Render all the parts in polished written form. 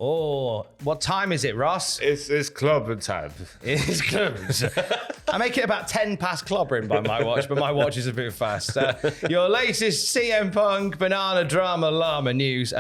Oh, what time is it, Ross? It's club time. It's club. I make it about 10 past clobbering by my watch, but my watch is a bit fast. Your latest CM Punk banana drama llama news.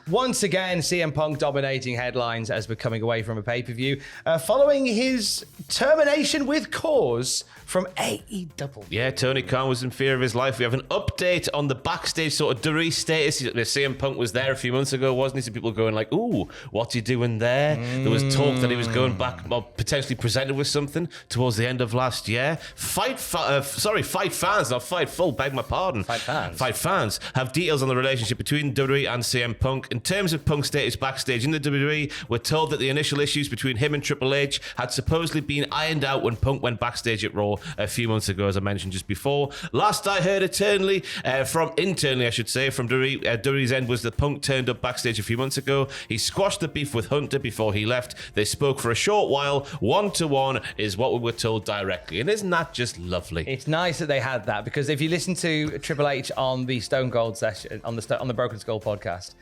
Once again, CM Punk dominating headlines as we're coming away from a pay-per-view. Following his termination with cause from AEW. Yeah, Tony Khan was in fear of his life. We have an update on the backstage sort of WWE status. CM Punk was there a few months ago, wasn't he? Some people going like, ooh, what's he doing there? There was talk that he was going back, or potentially presented with something towards the end of last year. Fight fans, not Fight Full, beg my pardon. Fight fans have details on the relationship between WWE and CM Punk. In terms of Punk's status backstage in the WWE, we're told that the initial issues between him and Triple H had supposedly been ironed out when Punk went backstage at Raw a few months ago, as I mentioned just before. Last I heard internally, from WWE's end, was that Punk turned up backstage a few months ago. He squashed the beef with Hunter before he left. They spoke for a short while. 1-to-1 is what we were told directly. And isn't that just lovely? It's nice that they had that, because if you listen to Triple H on the Stone Cold session, on the Broken Skull podcast,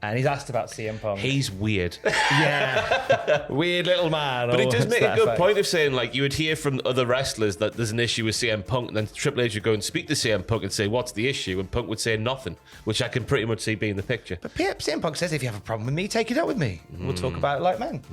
and he's asked about CM Punk. He's weird. Yeah. Weird little man. But he does make a good point of saying, like, you would hear from other wrestlers that there's an issue with CM Punk, and then Triple H would go and speak to CM Punk and say, what's the issue? And Punk would say nothing, which I can pretty much see being the picture. But CM Punk says, if you have a problem with me, take it up with me. We'll talk about it like men.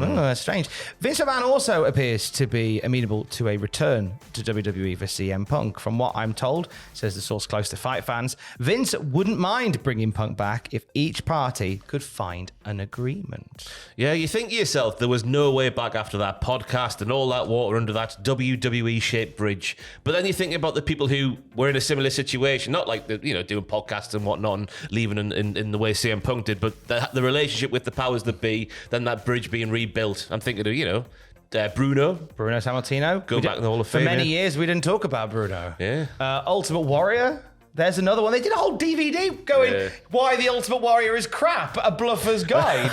Oh, that's strange. Vince McMahon also appears to be amenable to a return to WWE for CM Punk. From what I'm told, says the source close to Fight fans, Vince wouldn't mind bringing Punk back if each party could find an agreement. Yeah, you think to yourself, there was no way back after that podcast and all that water under that WWE-shaped bridge. But then you think about the people who were in a similar situation, not like doing podcasts and whatnot and leaving in the way CM Punk did, but the relationship with the powers that be, then that bridge being rebuilt. I'm thinking of, Bruno Sammartino. Go back in the Hall of Fame. For many years, we didn't talk about Bruno. Yeah. Ultimate Warrior. There's another one. They did a whole DVD going, why the Ultimate Warrior is crap, a bluffer's guide.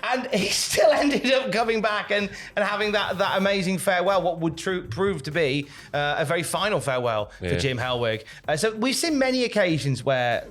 And he still ended up coming back and having that amazing farewell, what would prove to be a very final farewell for Jim Hellwig. So we've seen many occasions where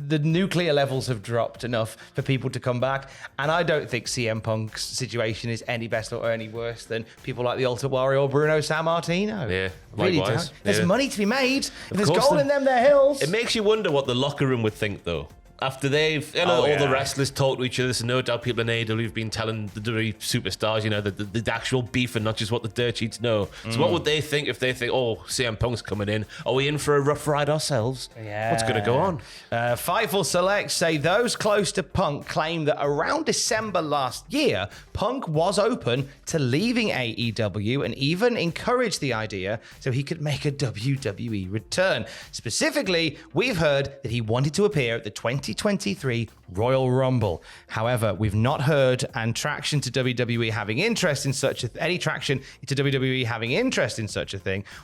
the nuclear levels have dropped enough for people to come back. And I don't think CM Punk's situation is any better or any worse than people like the Ultimate Warrior or Bruno Sammartino. Yeah, really likewise. There's money to be made. If there's course gold in them, they're hills. It makes you wonder what the locker room would think, though. After they've, all the wrestlers talk to each other, so no doubt people in AEW have been telling the WWE superstars, the actual beef and not just what the dirt sheets know. So what would they think if they think, CM Punk's coming in? Are we in for a rough ride ourselves? Yeah. What's going to go on? Fightful Select say those close to Punk claim that around December last year, Punk was open to leaving AEW and even encouraged the idea so he could make a WWE return. Specifically, we've heard that he wanted to appear at the 2023 Royal Rumble. However, we've not heard any traction to WWE having interest in such a thing,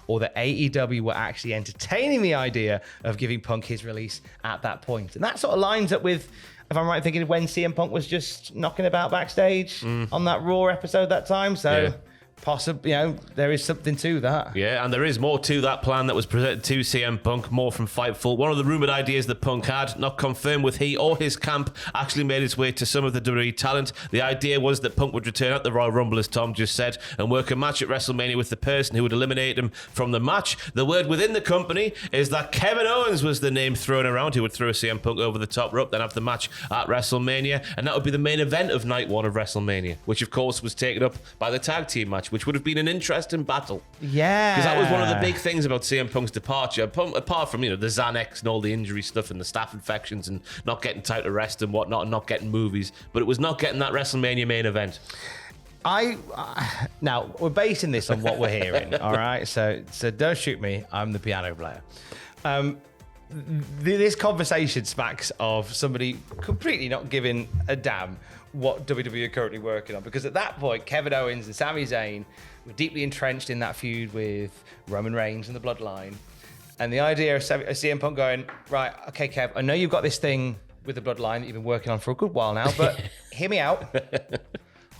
or that AEW were actually entertaining the idea of giving Punk his release at that point. And that sort of lines up with, if I'm right thinking, when CM Punk was just knocking about backstage on that Raw episode that time. So possibly, there is something to that. Yeah, and there is more to that plan that was presented to CM Punk, more from Fightful. One of the rumoured ideas that Punk had, not confirmed with he or his camp, actually made its way to some of the WWE talent. The idea was that Punk would return at the Royal Rumble, as Tom just said, and work a match at WrestleMania with the person who would eliminate him from the match. The word within the company is that Kevin Owens was the name thrown around, who would throw CM Punk over the top rope, then have the match at WrestleMania, and that would be the main event of night one of WrestleMania, which of course was taken up by the tag team match, which would have been an interesting battle. Yeah. Because that was one of the big things about CM Punk's departure, apart from, the Xanax and all the injury stuff and the staph infections and not getting time to rest and whatnot and not getting movies, but it was not getting that WrestleMania main event. Now, we're basing this on what we're hearing, all right? So don't shoot me. I'm the piano player. This conversation smacks of somebody completely not giving a damn what WWE are currently working on, because at that point, Kevin Owens and Sami Zayn were deeply entrenched in that feud with Roman Reigns and the Bloodline. And the idea of CM Punk going, right, okay, Kev, I know you've got this thing with the Bloodline that you've been working on for a good while now, but hear me out.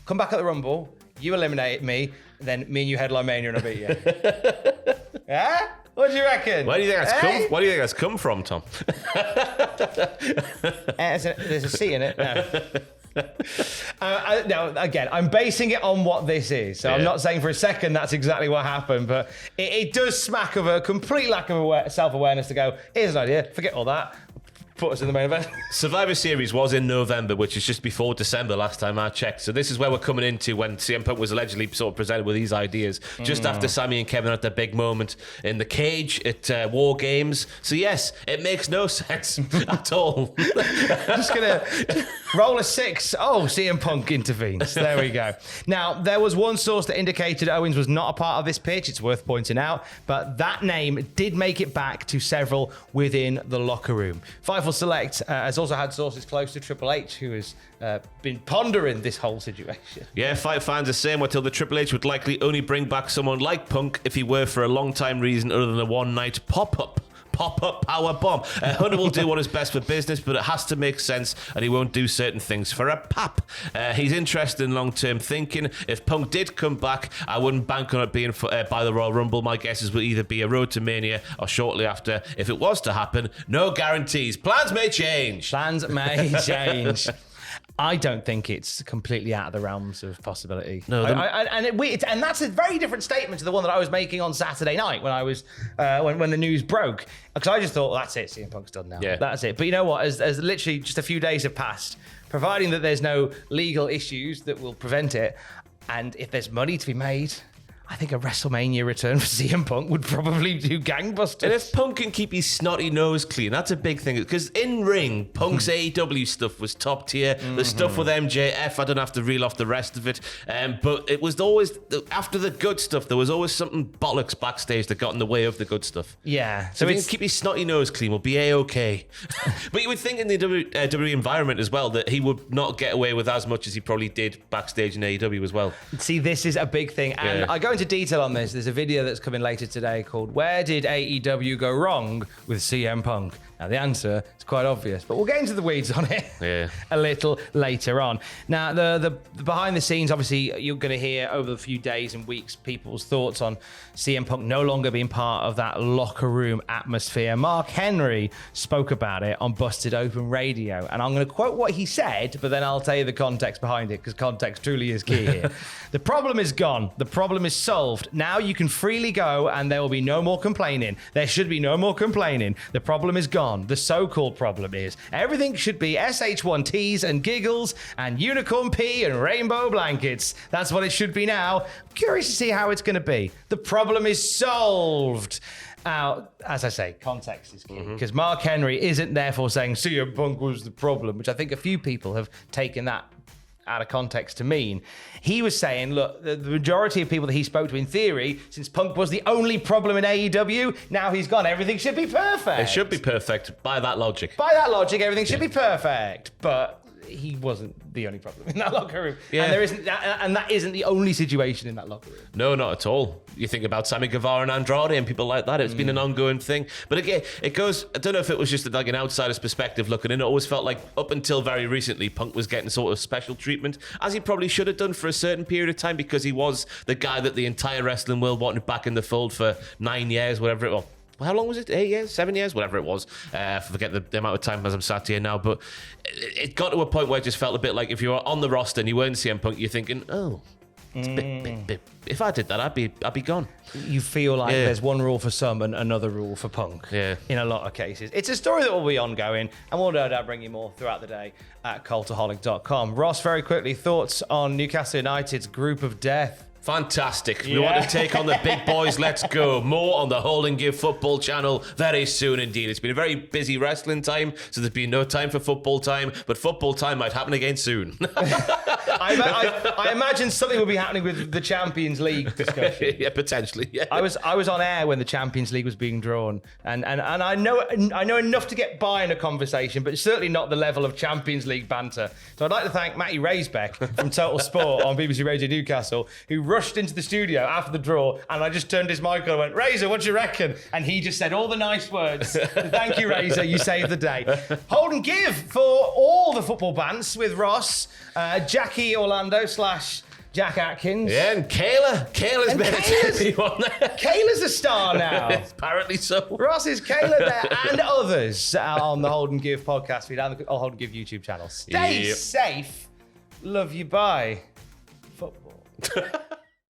Come back at the Rumble, you eliminate me, and then me and you headline Mania and I beat you. Yeah? What do you reckon? Where do you think that's come? Where do you think that's come from, Tom? There's a C in it. No, again, I'm basing it on what this is. So I'm not saying for a second that's exactly what happened, but it does smack of a complete lack of self-awareness to go, here's an idea, forget all that. Put us in the main event. Survivor Series was in November, which is just before December last time I checked. So this is where we're coming into when CM Punk was allegedly sort of presented with these ideas just after Sammy and Kevin had their big moment in the cage at War Games. So yes, it makes no sense at all. Just gonna roll a 6. Oh, CM Punk intervenes. There we go. Now, there was one source that indicated Owens was not a part of this pitch. It's worth pointing out, but that name did make it back to several within the locker room. Fightful Select has also had sources close to Triple H who has been pondering this whole situation. Yeah, Fight fans are saying we're told that Triple H would likely only bring back someone like Punk if he were for a long time reason other than a one-night pop-up power bomb. Hunter will do what is best for business, but it has to make sense, and he won't do certain things for a pap. He's interested in long-term thinking. If Punk did come back, I wouldn't bank on it being by the Royal Rumble. My guesses will either be a road to Mania or shortly after. If it was to happen, no guarantees. Plans may change. Plans may change. I don't think it's completely out of the realms of possibility. No, and that's a very different statement to the one that I was making on Saturday night when I was when the news broke. Because I just thought, well, that's it, CM Punk's done now. Yeah. That's it. But you know what? As literally just a few days have passed, providing that there's no legal issues that will prevent it, and if there's money to be made, I think a WrestleMania return for CM Punk would probably do gangbusters. And if Punk can keep his snotty nose clean, that's a big thing. Because in ring, Punk's AEW stuff was top tier. The stuff with MJF, I don't have to reel off the rest of it. But it was always, after the good stuff, there was always something bollocks backstage that got in the way of the good stuff. Yeah. So if he can keep his snotty nose clean, we'll be A-okay. But you would think in the WWE environment as well that he would not get away with as much as he probably did backstage in AEW as well. See, this is a big thing. And I go into detail on this. There's a video that's coming later today called "Where Did AEW Go Wrong with CM Punk?" Now the answer is quite obvious, but we'll get into the weeds on it a little later on. Now the behind the scenes, obviously you're going to hear over the few days and weeks people's thoughts on CM Punk no longer being part of that locker room atmosphere. Mark Henry spoke about it on Busted Open Radio, and I'm going to quote what he said, but then I'll tell you the context behind it, because context truly is key here. The problem is gone. The problem is solved. Now you can freely go, and there will be no more complaining. There should be no more complaining. The problem is gone. The so-called problem is everything should be SH1Ts and giggles and unicorn pee and rainbow blankets. That's what it should be now. I'm curious to see how it's going to be. The problem is solved. As I say, context is key, because Mark Henry isn't therefore saying CM Punk was the problem, which I think a few people have taken that out of context to mean. He was saying, look, the majority of people that he spoke to, in theory, since Punk was the only problem in AEW, now he's gone, everything should be perfect. It should be perfect by that logic. By that logic, everything should be perfect. But he wasn't the only problem in that locker room. Yeah. And that isn't the only situation in that locker room. No, not at all. You think about Sammy Guevara and Andrade and people like that. It's been an ongoing thing. But again, it goes, I don't know if it was just like an outsider's perspective looking in. It always felt like up until very recently, Punk was getting sort of special treatment, as he probably should have done for a certain period of time, because he was the guy that the entire wrestling world wanted back in the fold for 9 years, whatever it was. How long was it? 8 years? 7 years? Whatever it was. I forget the amount of time as I'm sat here now. But it got to a point where it just felt a bit like if you were on the roster and you weren't CM Punk, you're thinking, oh, it's a bit. If I did that, I'd be gone. You feel like there's one rule for some and another rule for Punk. Yeah. In a lot of cases. It's a story that will be ongoing, and we'll no doubt bring you more throughout the day at cultaholic.com. Ross, very quickly, thoughts on Newcastle United's group of death? Fantastic. We want to take on the big boys. Let's go. More on the Hold and Give football channel very soon indeed. It's been a very busy wrestling time, so there's been no time for football time, but football time might happen again soon. I imagine something will be happening with the Champions League discussion. Yeah, potentially. Yeah. I was on air when the Champions League was being drawn, and I know enough to get by in a conversation, but certainly not the level of Champions League banter. So I'd like to thank Matty Raisbeck from Total Sport on BBC Radio Newcastle, who rushed into the studio after the draw, and I just turned his mic on and went, "Razor, what do you reckon?" And he just said all the nice words. Thank you, Razor. You saved the day. Hold and Give for all the football bants with Ross, Jackie Orlando / Jack Atkins. Yeah, and Kayla's And made a debut on there. Kayla's a star now. Apparently so. Ross, is Kayla there, and others on the Hold and Give podcast feed and the Hold and Give YouTube channel. Stay safe. Love you. Bye. Football.